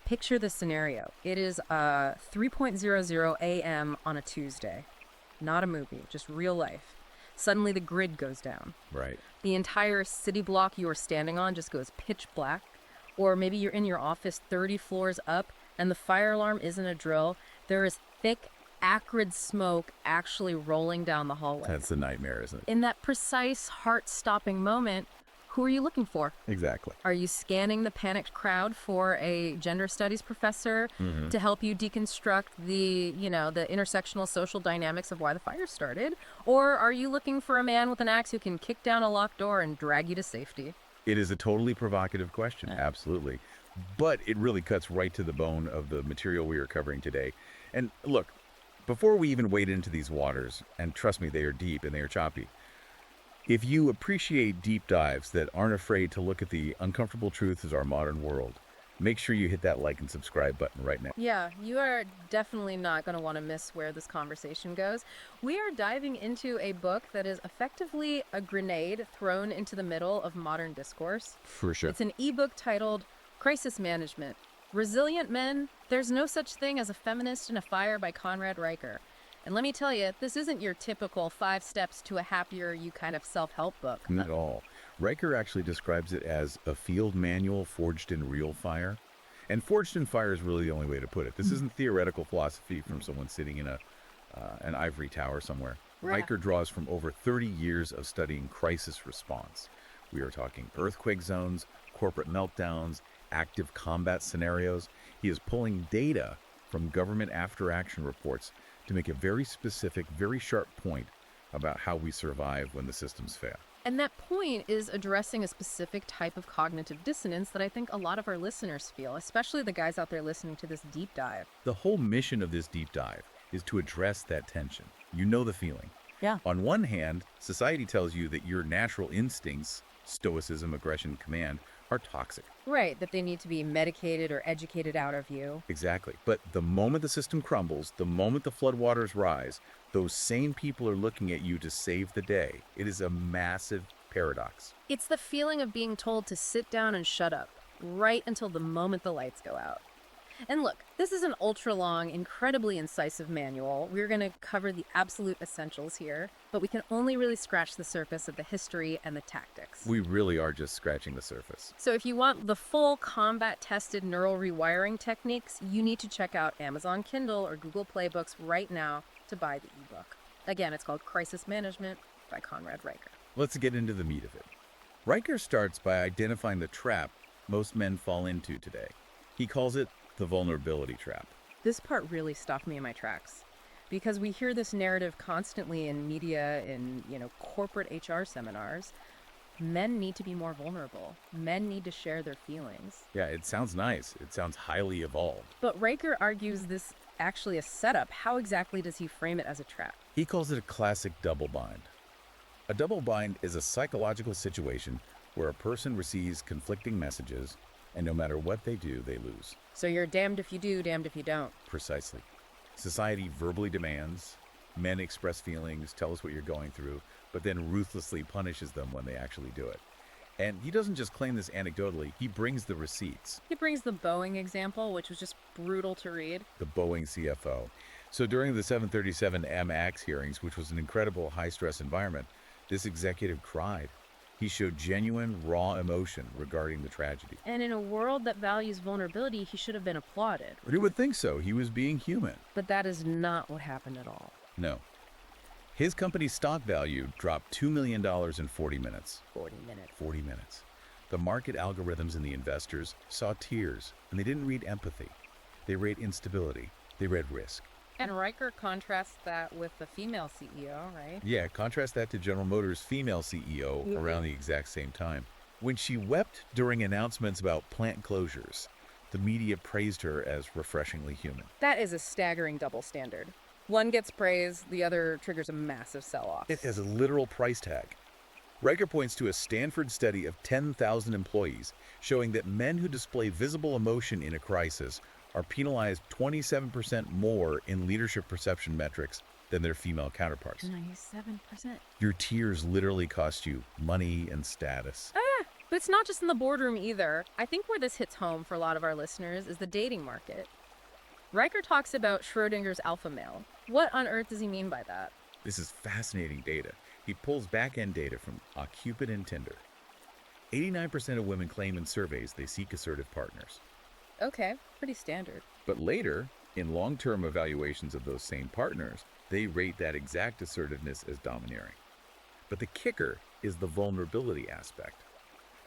Picture this scenario. It is 3:00 a.m. on a Tuesday. Not a movie, just real life. Suddenly the grid goes down. Right. The entire city block you are standing on just goes pitch black. Or maybe you're in your office 30 floors up and the fire alarm isn't a drill. There is thick, acrid smoke actually rolling down the hallway. That's a nightmare, isn't it? In that precise, heart-stopping moment, who are you looking for? Exactly. Are you scanning the panicked crowd for a gender studies professor to help you deconstruct the intersectional social dynamics of why the fire started? Or are you looking for a man with an axe who can kick down a locked door and drag you to safety? It is a totally provocative question, absolutely. But it really cuts right to the bone of the material we are covering today. And look, before we even wade into these waters, and trust me, they are deep and they are choppy, if you appreciate deep dives that aren't afraid to look at the uncomfortable truths of our modern world, make sure you hit that like and subscribe button right now. Yeah, you are definitely not going to want to miss where this conversation goes. We are diving into a book that is effectively a grenade thrown into the middle of modern discourse. For sure. It's an ebook titled Crisis Management. Resilient Men, There's No Such Thing as a Feminist in a Fire by Conrad Riker. And let me tell you, this isn't your typical 5 steps to a happier you kind of self-help book. Not at all. Riker actually describes it as a field manual forged in real fire. And forged in fire is really the only way to put it. This isn't theoretical philosophy from someone sitting in an ivory tower somewhere. Right. Riker draws from over 30 years of studying crisis response. We are talking earthquake zones, corporate meltdowns, active combat scenarios. He is pulling data from government after-action reports to make a very specific, very sharp point about how we survive when the systems fail. And that point is addressing a specific type of cognitive dissonance that I think a lot of our listeners feel, especially the guys out there listening to this deep dive. The whole mission of this deep dive is to address that tension. You know the feeling. Yeah. On one hand, society tells you that your natural instincts, stoicism, aggression, command, are toxic. Right, that they need to be medicated or educated out of you. Exactly. But the moment the system crumbles, the moment the floodwaters rise, those same people are looking at you to save the day. It is a massive paradox. It's the feeling of being told to sit down and shut up, right until the moment the lights go out. And look, this is an ultra-long, incredibly incisive manual. We're going to cover the absolute essentials here, but we can only really scratch the surface of the history and the tactics. We really are just scratching the surface. So if you want the full combat-tested neural rewiring techniques, you need to check out Amazon Kindle or Google Play Books right now to buy the ebook. Again, it's called Crisis Management by Conrad Riker. Let's get into the meat of it. Riker starts by identifying the trap most men fall into today. He calls it the vulnerability trap. This part really stopped me in my tracks because we hear this narrative constantly in media, in corporate HR seminars. Men need to be more vulnerable. Men need to share their feelings. Yeah, it sounds nice. It sounds highly evolved. But Riker argues this actually a setup. How exactly does he frame it as a trap? He calls it a classic double bind. A double bind is a psychological situation where a person receives conflicting messages, and no matter what they do, they lose. So you're damned if you do, damned if you don't. Precisely. Society verbally demands, men express feelings, tell us what you're going through, but then ruthlessly punishes them when they actually do it. And he doesn't just claim this anecdotally, he brings the receipts. He brings the Boeing example, which was just brutal to read. The Boeing CFO. So during the 737 MAX hearings, which was an incredible high-stress environment, this executive cried. He showed genuine, raw emotion regarding the tragedy. And in a world that values vulnerability, he should have been applauded. But you would think so. He was being human. But that is not what happened at all. No. His company's stock value dropped $2 million in 40 minutes. 40 minutes. 40 minutes. The market algorithms and the investors saw tears, and they didn't read empathy. They read instability. They read risk. And Riker contrasts that with the female CEO, right? Yeah, contrast that to General Motors' female CEO around the exact same time. When she wept during announcements about plant closures, the media praised her as refreshingly human. That is a staggering double standard. One gets praise, the other triggers a massive sell-off. It has a literal price tag. Riker points to a Stanford study of 10,000 employees showing that men who display visible emotion in a crisis are penalized 27% more in leadership perception metrics than their female counterparts. 97%. Your tears literally cost you money and status. But it's not just in the boardroom either. I think where this hits home for a lot of our listeners is the dating market. Riker talks about Schrodinger's alpha male. What on earth does he mean by that? This is fascinating data. He pulls back-end data from Cupid and Tinder. 89% of women claim in surveys they seek assertive partners. Okay, pretty standard. But later, in long-term evaluations of those same partners, they rate that exact assertiveness as domineering. But the kicker is the vulnerability aspect.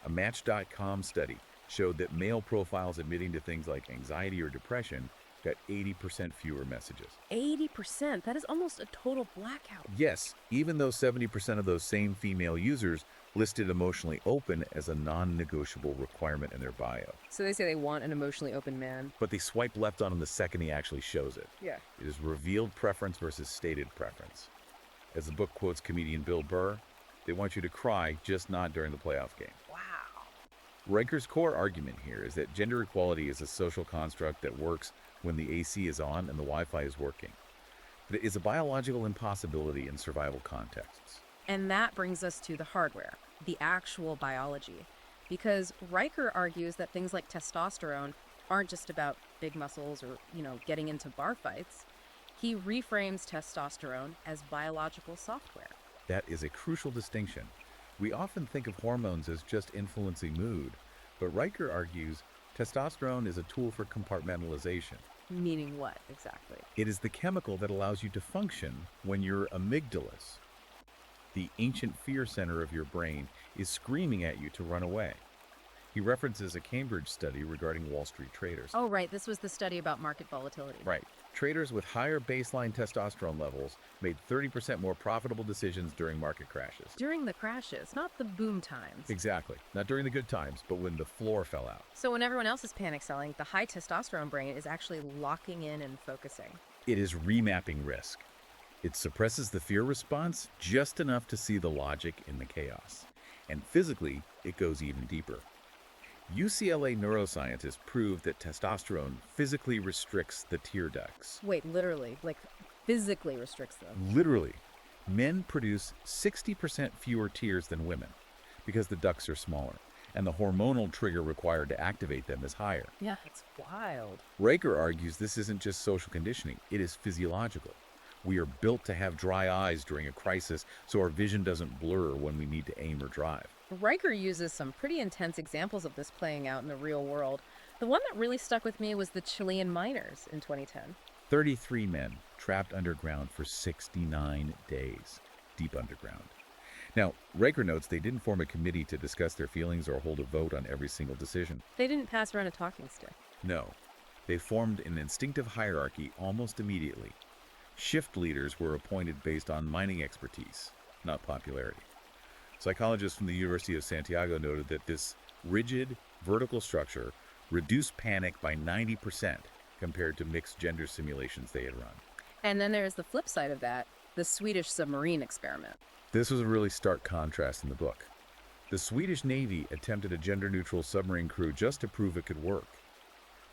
A Match.com study showed that male profiles admitting to things like anxiety or depression got 80% fewer messages. 80%? That is almost a total blackout. Yes, even though 70% of those same female users listed emotionally open as a non-negotiable requirement in their bio. So they say they want an emotionally open man. But they swipe left on him the second he actually shows it. Yeah. It is revealed preference versus stated preference. As the book quotes comedian Bill Burr, they want you to cry, just not during the playoff game. Wow. Riker's core argument here is that gender equality is a social construct that works when the AC is on and the Wi-Fi is working. But it is a biological impossibility in survival contexts. And that brings us to the hardware, the actual biology. Because Riker argues that things like testosterone aren't just about big muscles or, getting into bar fights. He reframes testosterone as biological software. That is a crucial distinction. We often think of hormones as just influencing mood, but Riker argues testosterone is a tool for compartmentalization. Meaning what, exactly? It is the chemical that allows you to function when your amygdala, the ancient fear center of your brain, is screaming at you to run away. He references a Cambridge study regarding Wall Street traders. Oh, right. This was the study about market volatility. Right. Traders with higher baseline testosterone levels made 30% more profitable decisions during market crashes. During the crashes, not the boom times. Exactly. Not during the good times, but when the floor fell out. So when everyone else is panic selling, the high testosterone brain is actually locking in and focusing. It is remapping risk. It suppresses the fear response just enough to see the logic in the chaos. And physically, it goes even deeper. UCLA neuroscientists proved that testosterone physically restricts the tear ducts. Wait, literally, like physically restricts them. Literally. Men produce 60% fewer tears than women because the ducts are smaller, and the hormonal trigger required to activate them is higher. Yeah, it's wild. Riker argues this isn't just social conditioning, it is physiological. We are built to have dry eyes during a crisis so our vision doesn't blur when we need to aim or drive. Riker uses some pretty intense examples of this playing out in the real world. The one that really stuck with me was the Chilean miners in 2010. 33 men trapped underground for 69 days, deep underground. Now, Riker notes they didn't form a committee to discuss their feelings or hold a vote on every single decision. They didn't pass around a talking stick. No, they formed an instinctive hierarchy almost immediately. Shift leaders were appointed based on mining expertise, not popularity. Psychologists from the University of Santiago noted that this rigid, vertical structure reduced panic by 90% compared to mixed gender simulations they had run. And then there's the flip side of that, the Swedish submarine experiment. This was a really stark contrast in the book. The Swedish Navy attempted a gender-neutral submarine crew just to prove it could work.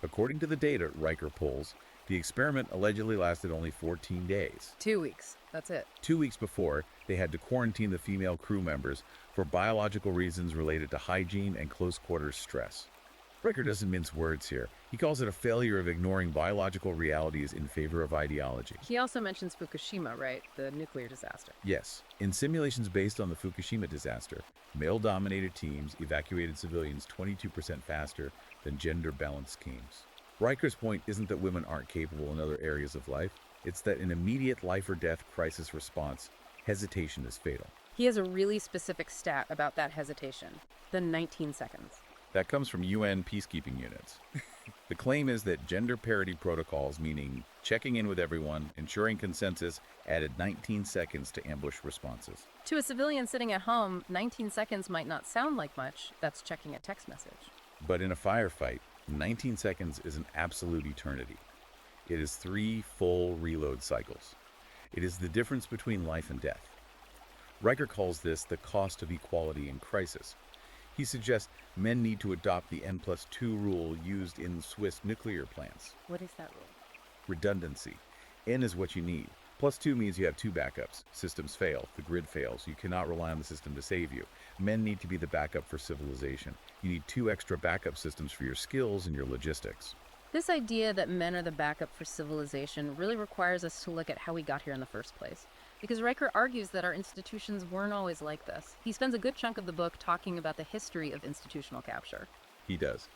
According to the data Riker pulls, the experiment allegedly lasted only 14 days. 2 weeks. That's it. 2 weeks before, they had to quarantine the female crew members for biological reasons related to hygiene and close quarters stress. Riker doesn't mince words here. He calls it a failure of ignoring biological realities in favor of ideology. He also mentions Fukushima, right? The nuclear disaster. Yes. In simulations based on the Fukushima disaster, male-dominated teams evacuated civilians 22% faster than gender-balanced teams. Riker's point isn't that women aren't capable in other areas of life. It's that in immediate life-or-death crisis response, hesitation is fatal. He has a really specific stat about that hesitation, the 19 seconds. That comes from UN peacekeeping units. The claim is that gender parity protocols, meaning checking in with everyone, ensuring consensus, added 19 seconds to ambush responses. To a civilian sitting at home, 19 seconds might not sound like much. That's checking a text message. But in a firefight, 19 seconds is an absolute eternity. It is 3 full reload cycles. It is the difference between life and death. Riker calls this the cost of equality in crisis. He suggests men need to adopt the N+2 rule used in Swiss nuclear plants. What is that rule? Redundancy. N is what you need. +2 means you have two backups. Systems fail, the grid fails. You cannot rely on the system to save you. Men need to be the backup for civilization. You need two extra backup systems for your skills and your logistics. This idea that men are the backup for civilization really requires us to look at how we got here in the first place. Because Riker argues that our institutions weren't always like this. He spends a good chunk of the book talking about the history of institutional capture. He does.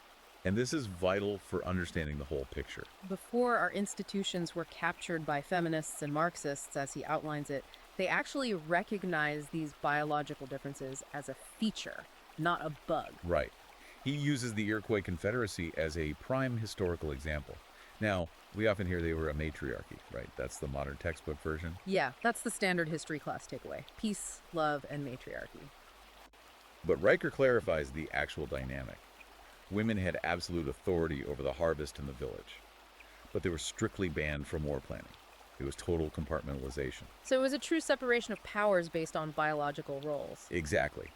And this is vital for understanding the whole picture. Before our institutions were captured by feminists and Marxists, as he outlines it, they actually recognized these biological differences as a feature, not a bug. Right. He uses the Iroquois Confederacy as a prime historical example. Now, we often hear they were a matriarchy, right? That's the modern textbook version. Yeah, that's the standard history class takeaway. Peace, love, and matriarchy. But Riker clarifies the actual dynamic. Women had absolute authority over the harvest in the village, but they were strictly banned from war planning. It was total compartmentalization. So it was a true separation of powers based on biological roles. Exactly.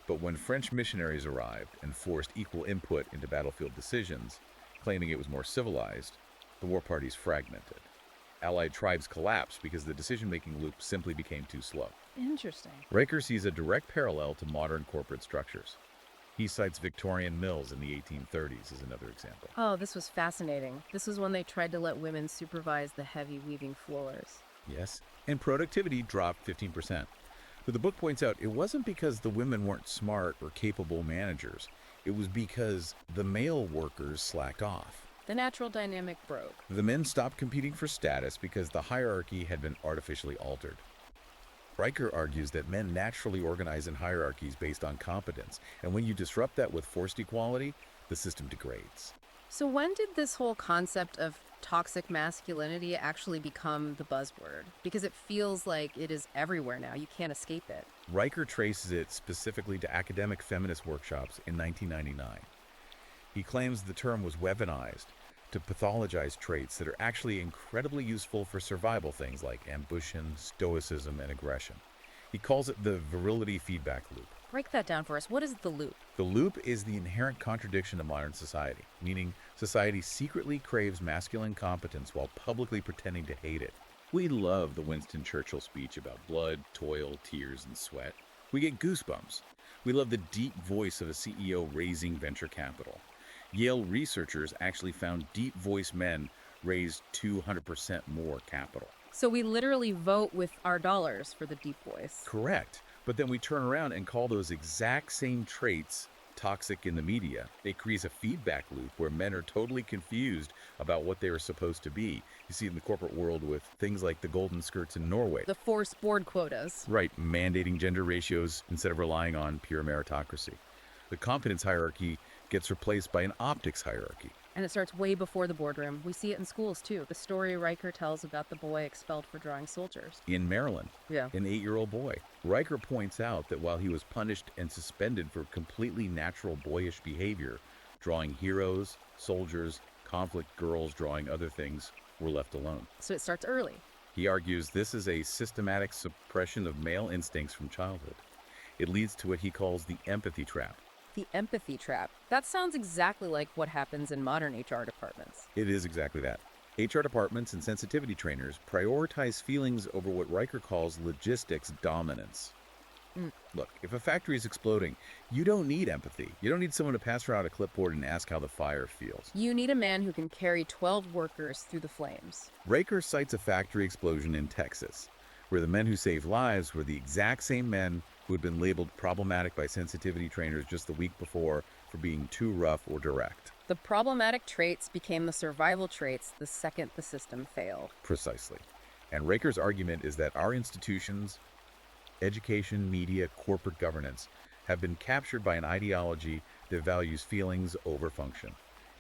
But when French missionaries arrived and forced equal input into battlefield decisions, claiming it was more civilized, the war parties fragmented. Allied tribes collapsed because the decision-making loop simply became too slow. Interesting. Riker sees a direct parallel to modern corporate structures. He cites Victorian mills in the 1830s as another example. Oh, this was fascinating. This was when they tried to let women supervise the heavy weaving floors. Yes, and productivity dropped 15%. But the book points out it wasn't because the women weren't smart or capable managers. It was because the male workers slacked off. The natural dynamic broke. The men stopped competing for status because the hierarchy had been artificially altered. Riker argues that men naturally organize in hierarchies based on competence, and when you disrupt that with forced equality, the system degrades. So when did this whole concept of toxic masculinity actually become the buzzword? Because it feels like it is everywhere now. You can't escape it. Riker traces it specifically to academic feminist workshops in 1999. He claims the term was weaponized to pathologize traits that are actually incredibly useful for survival things like ambition, stoicism, and aggression. He calls it the virility feedback loop. Break that down for us. What is the loop? The loop is the inherent contradiction of modern society, meaning society secretly craves masculine competence while publicly pretending to hate it. We love the Winston Churchill speech about blood, toil, tears, and sweat. We get goosebumps. We love the deep voice of a CEO raising venture capital. Yale researchers actually found deep voice men raised 200% more capital. So we literally vote with our dollars for the deep voice. Correct. But then we turn around and call those exact same traits toxic in the media. It creates a feedback loop where men are totally confused about what they are supposed to be. You see it in the corporate world with things like the golden skirts in Norway. The forced board quotas. Right, mandating gender ratios instead of relying on pure meritocracy. The competence hierarchy gets replaced by an optics hierarchy. And it starts way before the boardroom. We see it in schools, too. The story Riker tells about the boy expelled for drawing soldiers. In Maryland, Yeah. an 8-year-old boy. Riker points out that while he was punished and suspended for completely natural boyish behavior, drawing heroes, soldiers, conflict girls drawing other things, were left alone. So it starts early. He argues this is a systematic suppression of male instincts from childhood. It leads to what he calls the empathy trap. The empathy trap. That sounds exactly like what happens in modern HR departments. It is exactly that. HR departments and sensitivity trainers prioritize feelings over what Riker calls logistics dominance. Look, if a factory is exploding, you don't need empathy. You don't need someone to pass around a clipboard and ask how the fire feels. You need a man who can carry 12 workers through the flames. Riker cites a factory explosion in Texas, where the men who saved lives were the exact same men who had been labeled problematic by sensitivity trainers just the week before for being too rough or direct. The problematic traits became the survival traits the second the system failed. Precisely. And Riker's argument is that our institutions, education, media, corporate governance, have been captured by an ideology that values feelings over function.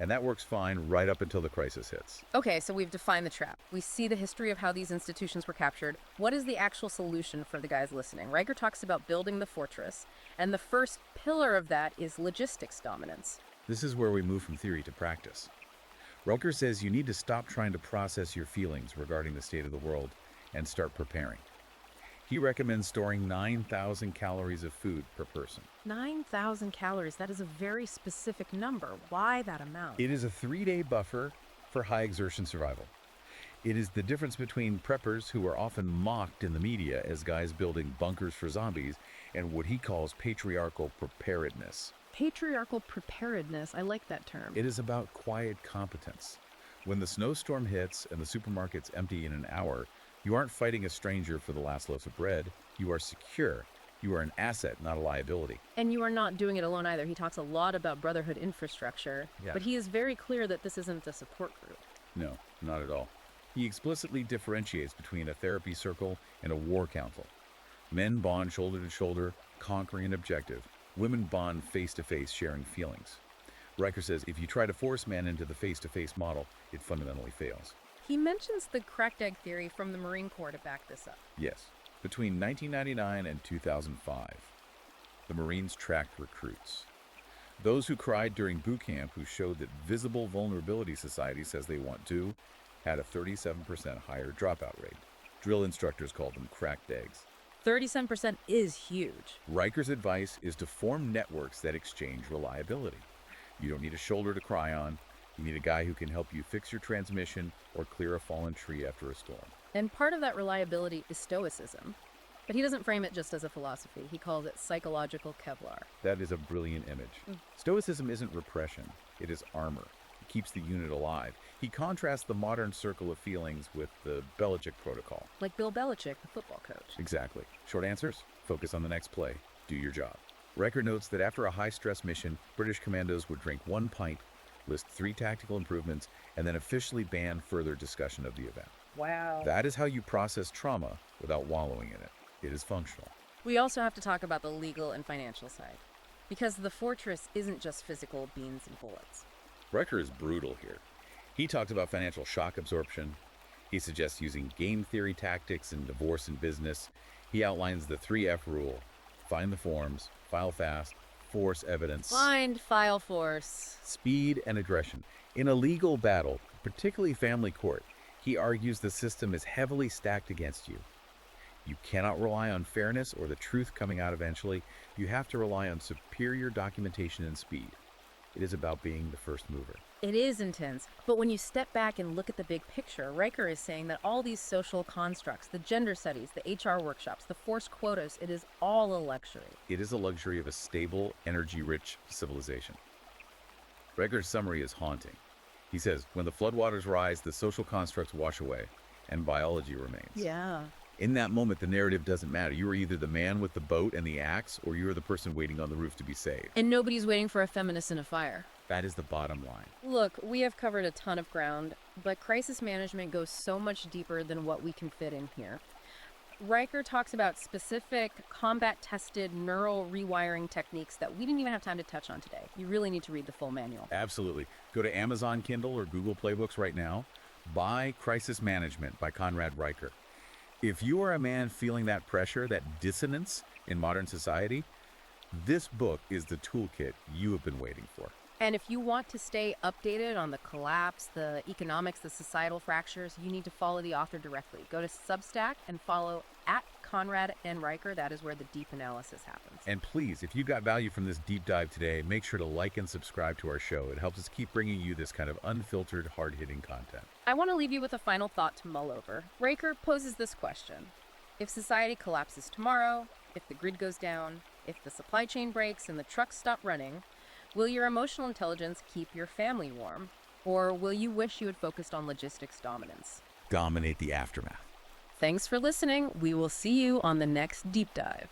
And that works fine right up until the crisis hits. Okay, so we've defined the trap. We see the history of how these institutions were captured. What is the actual solution for the guys listening? Riker talks about building the fortress, and the first pillar of that is logistics dominance. This is where we move from theory to practice. Riker says you need to stop trying to process your feelings regarding the state of the world and start preparing. He recommends storing 9,000 calories of food per person. 9,000 calories. That is a very specific number. Why that amount? It is a 3-day buffer for high exertion survival. It is the difference between preppers, who are often mocked in the media as guys building bunkers for zombies, and what he calls patriarchal preparedness. Patriarchal preparedness, I like that term. It is about quiet competence. When the snowstorm hits and the supermarket's empty in an hour, you aren't fighting a stranger for the last loaf of bread. You are secure. You are an asset, not a liability. And you are not doing it alone either. He talks a lot about brotherhood infrastructure, Yeah. but he is very clear that this isn't a support group. No, not at all. He explicitly differentiates between a therapy circle and a war council. Men bond shoulder to shoulder, conquering an objective. Women bond face to face, sharing feelings. Riker says if you try to force men into the face to face model, it fundamentally fails. He mentions the cracked egg theory from the Marine Corps to back this up. Yes, between 1999 and 2005, the Marines tracked recruits. Those who cried during boot camp, who showed that visible vulnerability society says they want to, had a 37% higher dropout rate. Drill instructors called them cracked eggs. 37% is huge. Riker's advice is to form networks that exchange reliability. You don't need a shoulder to cry on. You need a guy who can help you fix your transmission or clear a fallen tree after a storm. And part of that reliability is stoicism. But he doesn't frame it just as a philosophy. He calls it psychological Kevlar. That is a brilliant image. Stoicism isn't repression, it is armor. It keeps the unit alive. He contrasts the modern circle of feelings with the Belichick protocol. Like Bill Belichick, the football coach. Exactly. Short answers, focus on the next play, do your job. Riker notes that after a high-stress mission, British commandos would drink 1 pint, list 3 tactical improvements, and then officially ban further discussion of the event. Wow. That is how you process trauma without wallowing in it. It is functional. We also have to talk about the legal and financial side. Because the fortress isn't just physical beans and bullets. Riker is brutal here. He talks about financial shock absorption. He suggests using game theory tactics in divorce and business. He outlines the 3F rule: find the forms, file fast, force evidence, Find, file, force. speed, and aggression. In a legal battle, particularly family court, he argues the system is heavily stacked against you. You cannot rely on fairness or the truth coming out eventually. You have to rely on superior documentation and speed. It is about being the first mover. It is intense, but when you step back and look at the big picture, Riker is saying that all these social constructs, the gender studies, the HR workshops, the forced quotas, it is all a luxury. It is a luxury of a stable, energy-rich civilization. Riker's summary is haunting. He says, when the floodwaters rise, the social constructs wash away, and biology remains. Yeah. In that moment, the narrative doesn't matter. You are either the man with the boat and the axe, or you are the person waiting on the roof to be saved. And nobody's waiting for a feminist in a fire. That is the bottom line. Look, we have covered a ton of ground, but crisis management goes so much deeper than what we can fit in here. Riker talks about specific combat-tested neural rewiring techniques that we didn't even have time to touch on today. You really need to read the full manual. Absolutely. Go to Amazon Kindle or Google Playbooks right now. Buy Crisis Management by Conrad Riker. If you are a man feeling that pressure, that dissonance in modern society, this book is the toolkit you have been waiting for. And if you want to stay updated on the collapse, the economics, the societal fractures, you need to follow the author directly. Go to Substack and follow at Conrad and Riker. That is where the deep analysis happens. And please, if you got value from this deep dive today, make sure to like and subscribe to our show. It helps us keep bringing you this kind of unfiltered, hard-hitting content. I want to leave you with a final thought to mull over. Riker poses this question. If society collapses tomorrow, if the grid goes down, if the supply chain breaks and the trucks stop running, will your emotional intelligence keep your family warm? Or will you wish you had focused on logistics dominance? Dominate the aftermath. Thanks for listening. We will see you on the next deep dive.